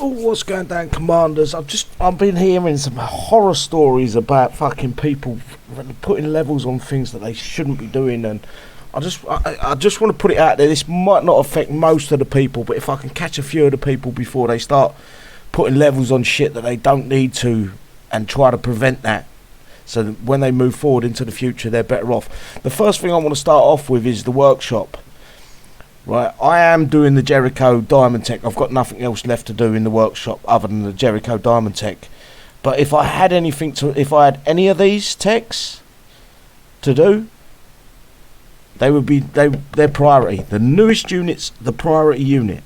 What's going down, commanders? I've been hearing some horror stories about fucking people putting levels on things that they shouldn't be doing, and I just want to put it out there. This might not affect most of the people, but if I can catch a few of the people before they start putting levels on shit that they don't need to, and try to prevent that, so that when they move forward into the future, they're better off. The first thing I want to start off with is the workshop. Right, I am doing the Jericho Diamond Tech. I've got nothing else left to do in the workshop other than the Jericho Diamond Tech. But if I had any of these techs to do, they would be their priority. The newest unit's the priority unit.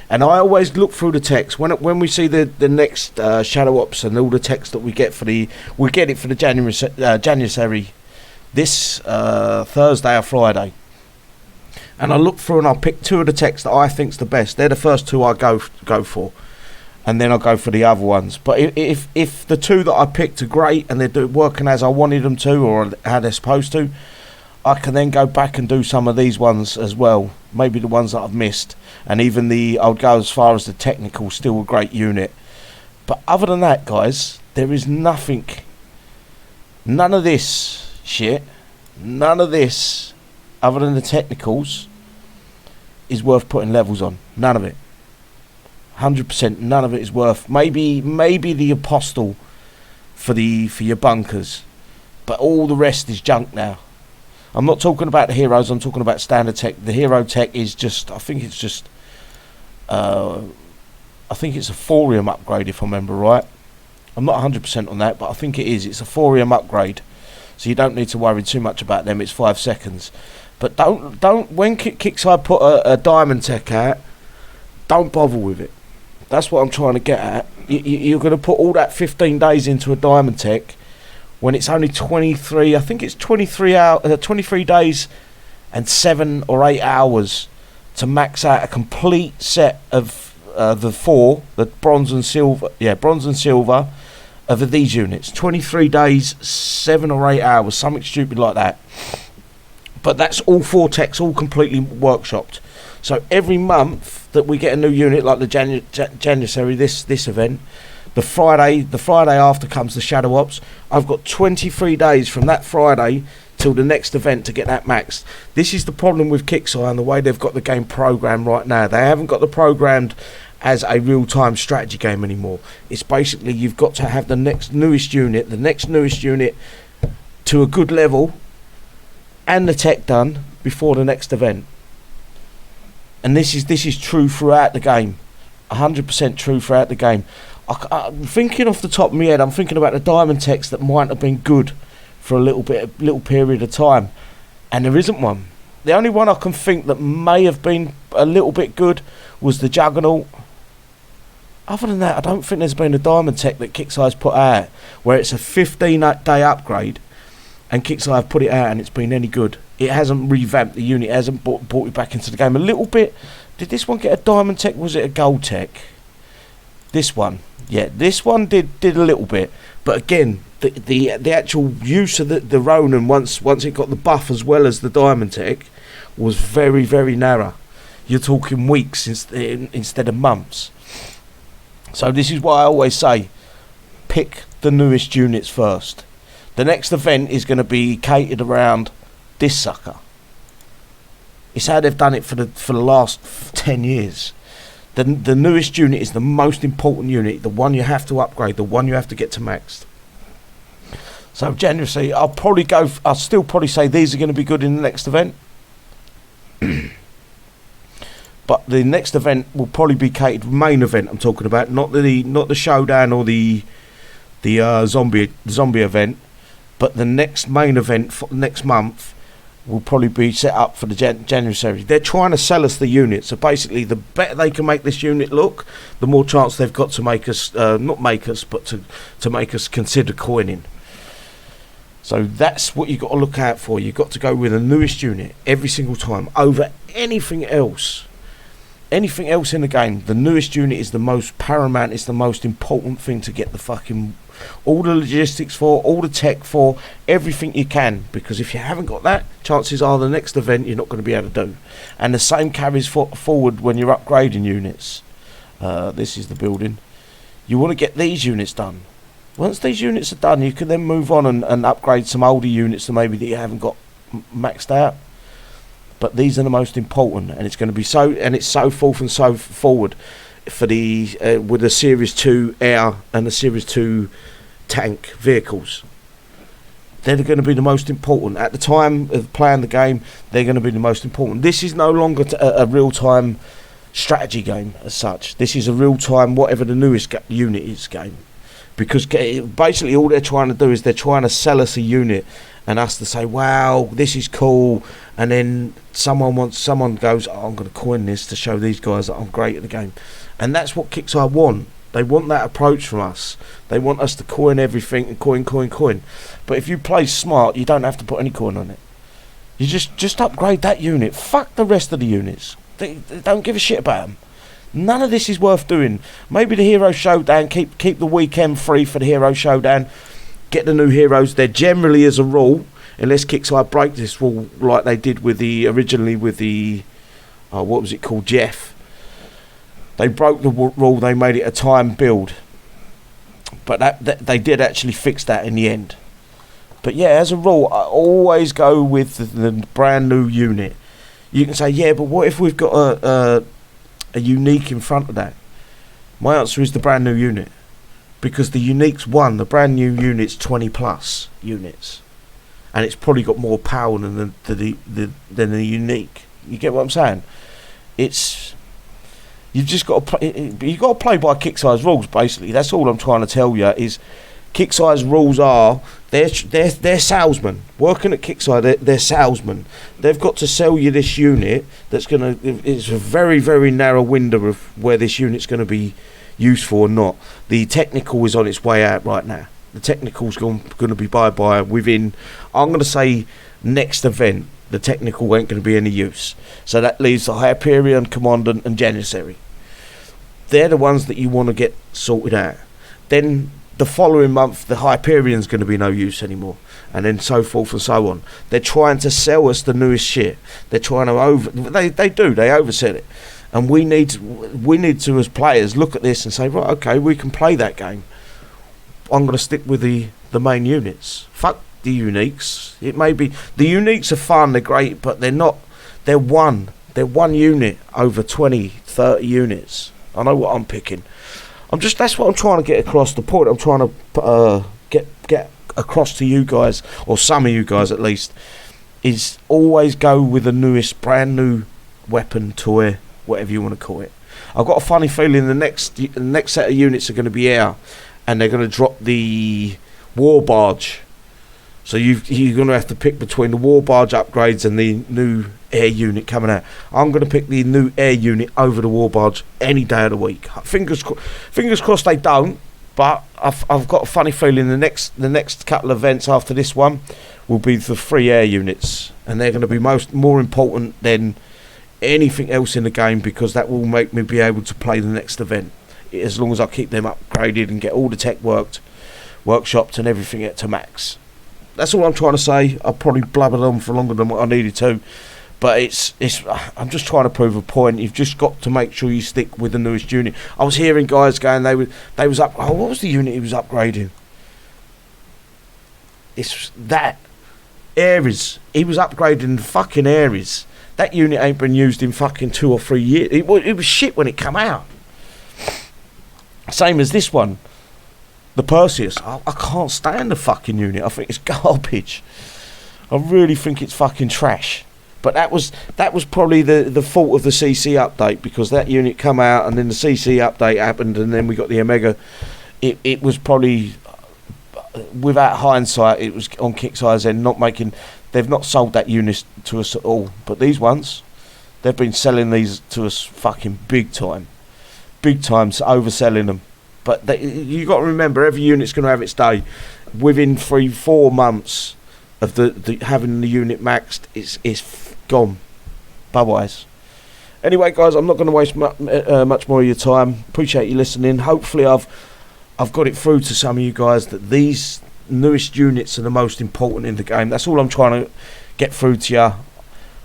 And I always look through the techs when we see the next Shadow Ops and all the techs that we get we get it for the January this Thursday or Friday. And I look through and I'll pick two of the techs that I think's the best. They're the first two I go for, and then I'll go for the other ones. But if the two that I picked are great and they're working as I wanted them to or how they're supposed to, I can then go back and do some of these ones as well. Maybe the ones that I've missed, and even I would go as far as the technical, still a great unit. But other than that, guys, there is nothing. None of this shit. None of this, other than the technicals, is worth putting levels on. None of it. 100%. None of it is worth. Maybe the Apostle for your bunkers, but all the rest is junk now. I'm not talking about the heroes. I'm talking about standard tech. The hero tech is just. I think it's a thorium upgrade, if I remember right. I'm not 100% on that, but I think it is. It's a thorium upgrade, so you don't need to worry too much about them. It's 5 seconds. But don't when Kixeye put a diamond tech out, don't bother with it. That's what I'm trying to get at. You're going to put all that 15 days into a diamond tech when it's only 23. I think it's 23 days and 7 or 8 hours to max out a complete set of the bronze and silver of these units. 23 days, 7 or 8 hours, something stupid like that. But that's all 4 techs, all completely workshopped. So every month that we get a new unit, like the January, this event, the Friday after comes the Shadow Ops. I've got 23 days from that Friday till the next event to get that maxed. This is the problem with Kixeye and the way they've got the game programmed right now. They haven't got the programmed as a real-time strategy game anymore. It's basically you've got to have the next newest unit to a good level and the tech done before the next event. And this is true throughout the game. 100% true throughout the game. I'm thinking off the top of my head, I'm thinking about the diamond techs that might have been good for a little period of time, and there isn't one. The only one I can think that may have been a little bit good was the Juggernaut. Other than that, I don't think there's been a diamond tech that Kixeye's put out where it's a 15-day upgrade and Kixeye have put it out and it's been any good. It hasn't revamped the unit, it hasn't brought it back into the game a little bit. Did this one get a diamond tech? Was it a gold tech? This one, yeah, this one did a little bit, but again, the actual use of the Ronin once it got the buff as well as the diamond tech was very, very narrow. You're talking weeks instead of months. So this is why I always say, pick the newest units first. The next event is going to be catered around this sucker. It's how they've done it for the last 10 years. The newest unit is the most important unit, the one you have to upgrade, the one you have to get to maxed. So January, I'll still probably say these are going to be good in the next event. But the next event will probably be catered, main event I'm talking about, not the showdown or the zombie event, but the next main event for next month will probably be set up for the January series. They're trying to sell us the unit, so basically the better they can make this unit look, the more chance they've got to make us, not make us, but to make us consider coining. So that's what you've got to look out for. You've got to go with the newest unit every single time over anything else. Anything else in the game, the newest unit is the most paramount, it's the most important thing to get the fucking all the logistics for, all the tech for, everything you can, because if you haven't got that, chances are the next event you're not going to be able to do. And the same carries forward when you're upgrading units. This is the building. You want to get these units done. Once these units are done, you can then move on and upgrade some older units that maybe that you haven't got maxed out. But these are the most important, and it's going to be so, and it's so forth and so forward for the with the Series 2 air and the Series 2 tank vehicles. They're going to be the most important at the time of playing the game. They're going to be the most important. This is no longer a real-time strategy game as such. This is a real-time whatever the newest unit is game, because basically all they're trying to do is they're trying to sell us a unit and us to say, wow, this is cool, and then someone goes, oh, I'm going to coin this to show these guys that I'm great at the game. And that's what Kixeye want. They want that approach from us. They want us to coin everything and coin. But if you play smart, you don't have to put any coin on it. You just upgrade that unit. Fuck the rest of the units. They don't give a shit about them. None of this is worth doing. Maybe the Hero Showdown, keep the weekend free for the Hero Showdown. Get the new heroes. They're generally, as a rule, unless Kixeye break this rule like they did with originally with the what was it called, Jeff. They broke the rule. They made it a time build, but that they did actually fix that in the end. But yeah, as a rule, I always go with the brand new unit. You can say, yeah, but what if we've got a unique in front of that? My answer is the brand new unit, because the unique's one. The brand new unit's 20 plus units, and it's probably got more power than the unique. You get what I'm saying? You've just got to play. You've got to play by Kixeye's rules. Basically, that's all I'm trying to tell you. Is Kixeye's rules are they're salesmen working at Kixeye. They're salesmen. They've got to sell you this unit. That's gonna. It's a very, very narrow window of where this unit's going to be useful or not. The technical is on its way out right now. The technical's going to be bye within. I'm going to say next event. The technical ain't going to be any use. So that leaves the Hyperion, Commandant and Janissary. They're the ones that you want to get sorted out. Then the following month, the Hyperion's going to be no use anymore. And then so forth and so on. They're trying to sell us the newest shit. They're trying to they oversell it. And we need to, as players, look at this and say, right, okay, we can play that game. I'm going to stick with the main units. Fuck the uniques. It may be the uniques are fun, they're great, but they're not. They're one unit over 20, 30 units. I know what I'm picking. That's what I'm trying to get across. The point I'm trying to get across to you guys, or some of you guys at least, is always go with the newest, brand new weapon, toy, whatever you want to call it. I've got a funny feeling the next set of units are going to be air, and they're going to drop the war barge. So you're going to have to pick between the war barge upgrades and the new air unit coming out. I'm going to pick the new air unit over the war barge any day of the week. Fingers crossed they don't, but I've got a funny feeling the next couple of events after this one will be the free air units, and they're going to be more important than anything else in the game, because that will make me be able to play the next event as long as I keep them upgraded and get all the tech workshopped and everything to max. That's all I'm trying to say. I probably blubbered on for longer than what I needed to, but I'm just trying to prove a point. You've just got to make sure you stick with the newest unit. I was hearing guys going, they was up. Oh, what was the unit he was upgrading? It's that Ares. He was upgrading the fucking Ares. That unit ain't been used in fucking 2 or 3 years. It was shit when it come out. Same as this one. The Perseus, I can't stand the fucking unit. I think it's garbage. I really think it's fucking trash. But that was probably the fault of the CC update, because that unit come out and then the CC update happened and then we got the Omega. It was probably, without hindsight, it was on Kixeye's end. They've not sold that unit to us at all. But these ones, they've been selling these to us fucking big time, overselling them. But you got to remember, every unit's going to have its day. Within 3-4 months of the having the unit maxed, it's gone. Bye-byes. Anyway, guys, I'm not going to waste much more of your time. Appreciate you listening. Hopefully, I've got it through to some of you guys that these newest units are the most important in the game. That's all I'm trying to get through to you.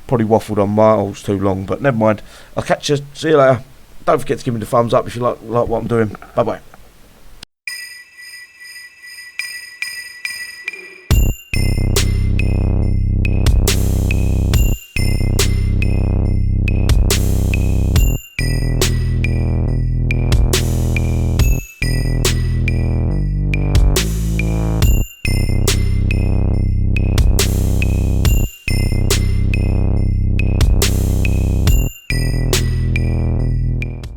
Probably waffled on miles too long, but never mind. I'll catch you. See you later. Don't forget to give me the thumbs up if you like what I'm doing. Bye bye.